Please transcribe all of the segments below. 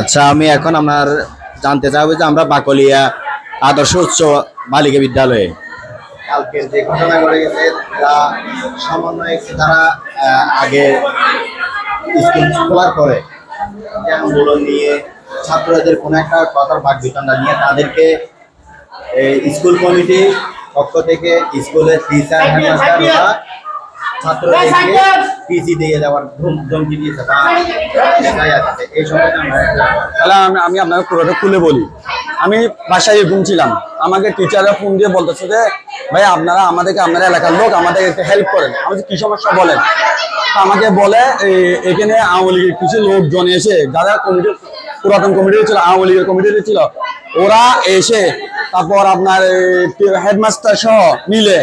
আচ্ছা, আমি এখন আমার জানতে চাইবো যে আমরা বাকলিয়া আদর্শ উচ্চ বালিকা বিদ্যালয়ে কালকের যে ঘটনা ঘটে গেছে, তারা সমন্বয় তারা আগে স্কুল খোলার পরে আন্দোলন নিয়ে ছাত্রদের কোনো একটা কথার ভাগ বিতণ্ডা নিয়ে তাদেরকে স্কুল কমিটি পক্ষ থেকে স্কুলের টিচার হেডমাস্টাররা ছাত্রদেরকে পিজি দিয়ে যাওয়ার ধমকি দিয়েছে। এই তাহলে আমি আপনাকে পুরোটা খুলে বলি। আমি বাসায় ঘুমছিলাম, আমাকে টিচাররা ফোন দিয়ে বলতেছে যে ভাই আপনারা আপনারা এলাকার লোক আমাদেরকে একটু হেল্প করেন। আমি কি সমস্যা বলেন? আমাকে বলে এখানে আওয়ামী লীগের কিছু লোকজন এসে, যারা কমিটি পুরাতন কমিটি ছিল, আওয়ামী লীগের কমিটি ছিল, ওরা এসে তারপর আপনার হেডমাস্টার সহ মিলে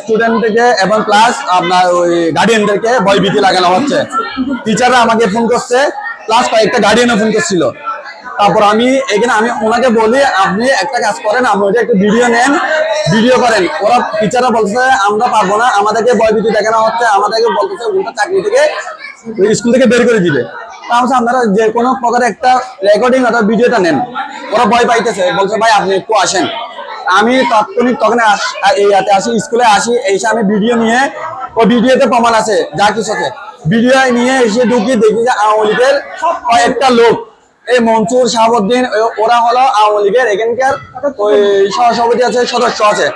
স্টুডেন্ট থেকে এবং প্লাস আপনার ওই গার্ডিয়ানদেরকে ভয়ভীতি লাগানো হচ্ছে। টিচাররা আমাকে ফোন করছে, প্লাস কয়েকটা গার্ডিয়ানও ফোন করছিল। তারপর আমি ওনাকে বলি আপনি একটা কাজ করেন, আপনি ওইটা একটু ভিডিও নেন, ভিডিও করেন। ওরা টিচাররা বলছে আমরা পারবো না, আমাদেরকে ভয়ভীতি দেখানো হচ্ছে, আমাদেরকে বলতেছে উল্টা চাকরি থেকে স্কুল থেকে বের করে দিবে। তাহলে আপনারা যে কোনো প্রকারে একটা রেকর্ডিং অথবা ভিডিওটা নেন। ওরা ভয় পাইতেছে, বলছে ভাই আপনি একটু আসেন। আমি তাৎক্ষণিক তখন আসি, স্কুলে আসি, এসে আমি ভিডিও নিয়ে, ওই ভিডিওতে প্রমাণ আছে যা কিছু আছে, ভিডিও নিয়ে এসে ঢুকি দেখি যে আওয়ামী লীগের কয়েকটা লোক, এই মনসুর, শাহাবুদ্দিন, ওরা হলো আওয়ামী লীগের এখানকার ওই সহসভাপতি আছে, সদস্য আছে।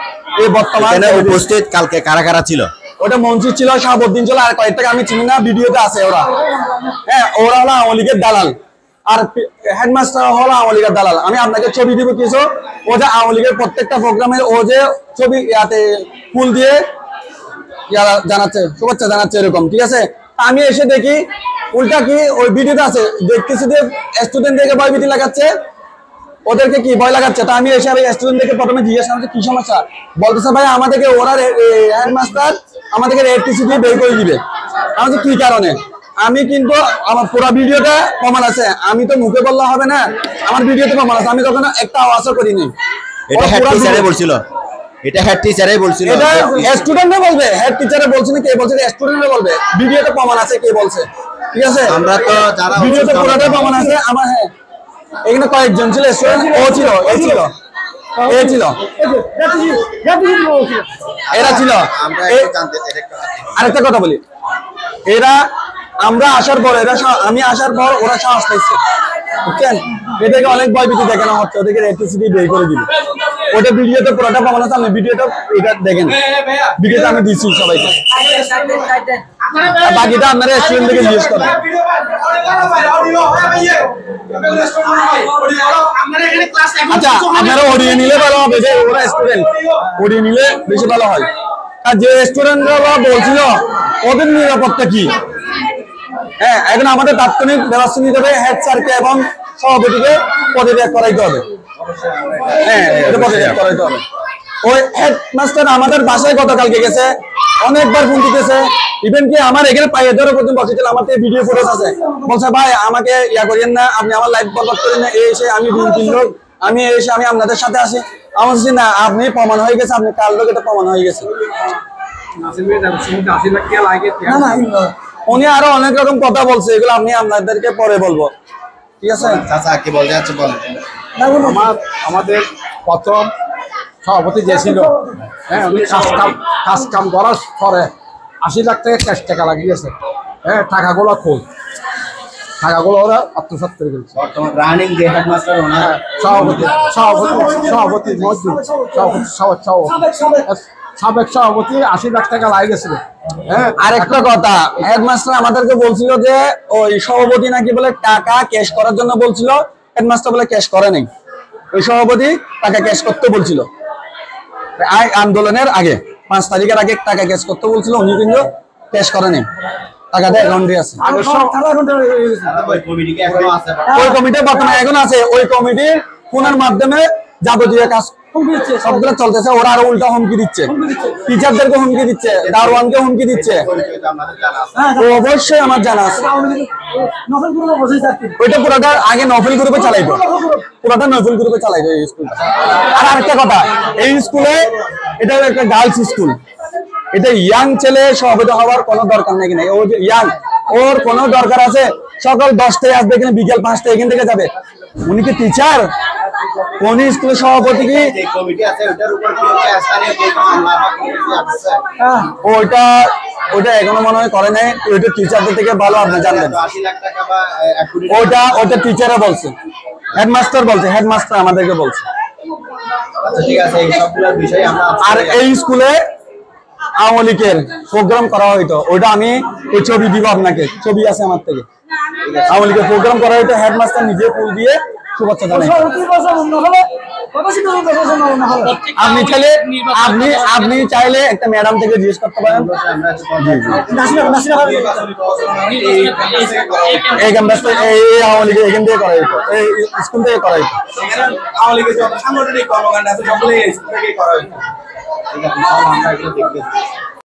এই বর্তমানে উপস্থিত কালকে কারা কারা ছিল? ওটা মনসুর ছিল, শাহাবুদ্দিন ছিল, আর কয়েকটাকে আমি চিনি না, ভিডিওতে আছে ওরা। হ্যাঁ, ওরা হলো আওয়ামী লীগের দালাল, আর হেডমাস্টার হলো আওয়ামী লীগের দালাল। আমি আপনাকে ছবি দিব কিছু, ও যে আওয়ামী লীগের প্রত্যেকটা প্রোগ্রামে ও যে ছবি ফুল দিয়ে জানাচ্ছে, শুভেচ্ছা জানাচ্ছে এরকম, ঠিক আছে। আমি এসে দেখি উল্টা কি ওই ভিডিওতে আছে, দেখতেছি যে স্টুডেন্টদেরকে ভয়ভীতি লাগাচ্ছে, ওদেরকে কি ভয় লাগাচ্ছে। তা আমি এসে স্টুডেন্টদেরকে প্রথমে জিজ্ঞেস করছি কি সমস্যা, বলতেছে ভাই আমাদেরকে ওরা হেডমাস্টার আমাদেরকে এটিসি দিয়ে বের করে দিবে। আমি কি কারণে? আমি কিন্তু আমার পুরো ভিডিওটা প্রমাণ আছে, আমি তো মুখে বললে হবে না, আমার ভিডিওতে প্রমাণ আছে, আমি তখন একটা আওয়াজও করিনি। এটা হেড টিচারে বলছিল, এটা হেড টিচারে বলছিল, এটা স্টুডেন্টরা বলবে, হেড টিচারে বলছে না, কে বলছে? স্টুডেন্টরা বলবে, ভিডিওতে প্রমাণ আছে কে বলছে, ঠিক আছে। আমরা তো যারা ভিডিওতে পুরোটা প্রমাণ আছে আমার। হ্যাঁ, এখানে কয়েকজন ছিল স্টুডেন্ট, ও ছিল, এই ছিল, এ ছিল, এরা ছিল। আরেকটা কথা বলি, এরা আমরা আসার পর আমি আসার পর ওরা সাহস পাইছে, বুঝছেন। এদেরকে অনেক ভয়ভীতি দেখানো হচ্ছে, ওদেরকে এটিসিটি বের করে দিবে। ওটা ভিডিওতে পুরোটা প্রমাণ আছে, আপনি ভিডিওটা এটা দেখেন, ভিডিওটা আমি দিচ্ছি সবাইকে, বাকিটা আপনারা স্টুডেন্ট থেকে জিজ্ঞেস করেন। আচ্ছা, আপনারা অডিও নিলে ভালো হবে, যে ওরা স্টুডেন্ট, অডিও নিলে বেশি ভালো হয়। আর যে স্টুডেন্টরা বলছিল ওদের নিরাপত্তা কি? হ্যাঁ, এখন আমাদের তাৎক্ষণিক ব্যবস্থা নিতে হবে, হেড স্যারকে এবং সভাপতিকে পদত্যাগ করাইতে হবে। হ্যাঁ, এটা পদত্যাগ করাইতে হবে। ওই হেডমাস্টার আমাদের বাসায় গতকালকে গেছে, অনেকবার ফোন দিতেছে, ইভেন কি আমার এখানে পায়ে ধরে পর্যন্ত বসেছিল, আমার থেকে ভিডিও ফুটেজ আছে, বলছে ভাই আমাকে ইয়া করেন না, আপনি আমার লাইফ বরবাদ করেন না, এই এসে আমি লোক, আমি এসে আমি আপনাদের সাথে আসি। আমার না, আপনি প্রমাণ হয়ে গেছে, আপনি কার লোক, এটা প্রমাণ হয়ে গেছে। উনি আরো অনেক রকম কথা বলছে, এগুলো আমি আপনাদেরকে পরে বলবো, ঠিক আছে। চাচা কি বলতে যাচ্ছে বলেন। আমাদের প্রথম সভাপতি যে ছিল, হ্যাঁ, উনি কাজ কাম করার পরে 80 লাখ থেকে ক্যাশ টাকা লাগিয়েছে। হ্যাঁ, টাকাগুলো খুব, টাকাগুলো ওরা আত্মসাৎ করে ফেলছে। বর্তমান রানিং যে হেডমাস্টার ওনার সাবেক সভাপতি 80 লাখ টাকা লাগিয়েছিল। হ্যাঁ, আরেকটা কথা, হেডমাস্টার আমাদেরকে বলছিল যে ওই সভাপতি নাকি বলে টাকা ক্যাশ করার জন্য বলছিল, হেডমাস্টার বলে ক্যাশ করে নাই। ওই সভাপতি টাকা ক্যাশ করতে বলছিল আন্দোলনের আগে, 5 তারিখের আগে টাকা ক্যাশ করতে বলছিল, উনি কিন্তু ক্যাশ করে নাই, টাকাটা অ্যাকাউন্টে আছে। ওই কমিটি বর্তমানে এখন আছে, ওই কমিটির ফোনের মাধ্যমে যাবতীয় কাজ সবগুলো চলতেছে। ওরা আরো উল্টা হুমকি দিচ্ছে, টিচারদেরকে হুমকি দিচ্ছে, দারোয়ানকে হুমকি দিচ্ছে। অবশ্যই আমার জানা আছে, ওইটা পুরোটা আগে নফেল গ্রুপে চালাইতো, পুরোটা নফেল গ্রুপে চালাইতো এই স্কুল। আর আরেকটা কথা, এই স্কুলে এটা একটা গার্লস স্কুল, এটা ইয়াং ছেলে সভাপতি হওয়ার কোনো দরকার নাকি নাই। ও যে ইয়াং, ওর কোনো দরকার আছে সকাল 10টায় আসবে এখানে বিকেল 5টায় এখান থেকে যাবে? উনি কি টিচার? কোন স্কুলের সভাপতি কি? যে কমিটি আছে ওটার উপর কি স্থানীয় যে মামলা বা কোনো কিছু আছে? ওইটা ওইটা এখনো মনে হয় করে নাই। ওইটা টিচারদের থেকে ভালো আপনি জানবেন। 80 লাখ টাকা বা 1 কোটি ওটা টিচাররা বলছে, হেডমাস্টার বলছে, হেডমাস্টার আমাদেরকে বলছে। আচ্ছা ঠিক আছে, এই সবগুলোর বিষয়ে আমরা আর এই স্কুলে আওয়ামী লীগের প্রোগ্রাম করা হইতো, ওইটা আমি ওই ছবি দিব আপনাকে, ছবি আছে আমার থেকে। আওয়ামী লীগের প্রোগ্রাম করা হইতো, হেডমাস্টার নিজে ফুল দিয়ে শুভেচ্ছা জানাই। আপনি চাইলে একটা ম্যাডাম থেকে জিজ্ঞেস করতে পারেন। এই ক্যাম্পাসটা এই আওয়ামী লীগের এখান থেকে করা হইতো, এই স্কুল থেকে করা হইতো। আওয়ামী লীগের যত সাংগঠনিক কর্মকাণ্ড আছে সবগুলো এই স্কুল থেকেই করা হয়েছে। ঠিক আছে, আমরা এগুলো দেখতেছি।